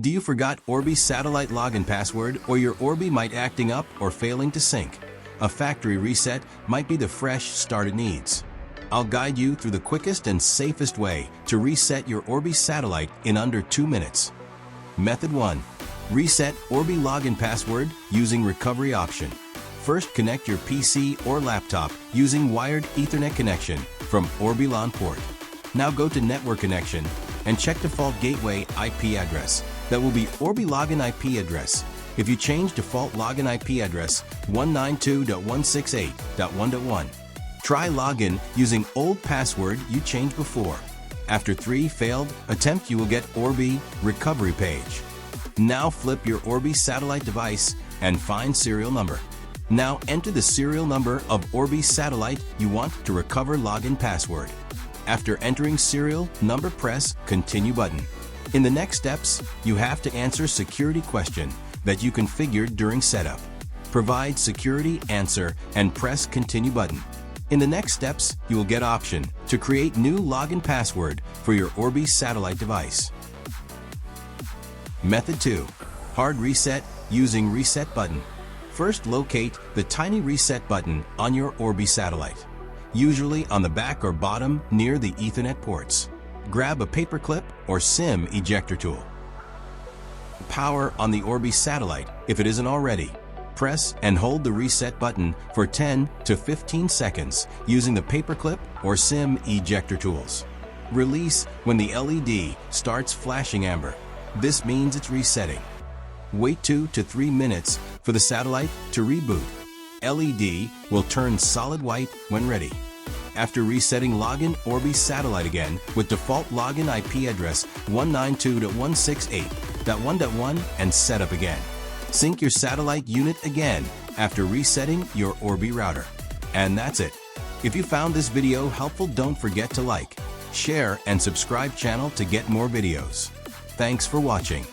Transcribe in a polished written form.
Do you forgot Orbi Satellite login password, or your Orbi might acting up or failing to sync? A factory reset might be the fresh start it needs. I'll guide you through the quickest and safest way to reset your Orbi Satellite in under 2 minutes. Method 1. Reset Orbi login password using recovery option. First, connect your PC or laptop using wired Ethernet connection from Orbi LAN port. Now go to Network Connection and check default gateway IP address. That will be Orbi login IP address. If you change default login IP address 192.168.1.1, try login using old password you changed before. After 3 failed attempts, you will get Orbi recovery page. Now flip your Orbi satellite device and find serial number. Now enter the serial number of Orbi satellite you want to recover login password. After entering serial number, press Continue button. In the next steps, you have to answer security question that you configured during setup. Provide security answer and press Continue button. In the next steps, you will get option to create new login password for your Orbi satellite device. Method 2. Hard reset using reset button. First, locate the tiny reset button on your Orbi satellite, usually on the back or bottom near the Ethernet ports. Grab a paperclip or SIM ejector tool. Power on the Orbi satellite if it isn't already. Press and hold the reset button for 10 to 15 seconds using the paperclip or SIM ejector tools. Release when the LED starts flashing amber. This means it's resetting. Wait 2 to 3 minutes for the satellite to reboot. LED will turn solid white when ready. After resetting, login Orbi satellite again with default login IP address 192.168.1.1 and setup again. Sync your satellite unit again after resetting your Orbi router. And that's it. If you found this video helpful, don't forget to like, share, and subscribe channel to get more videos. Thanks for watching.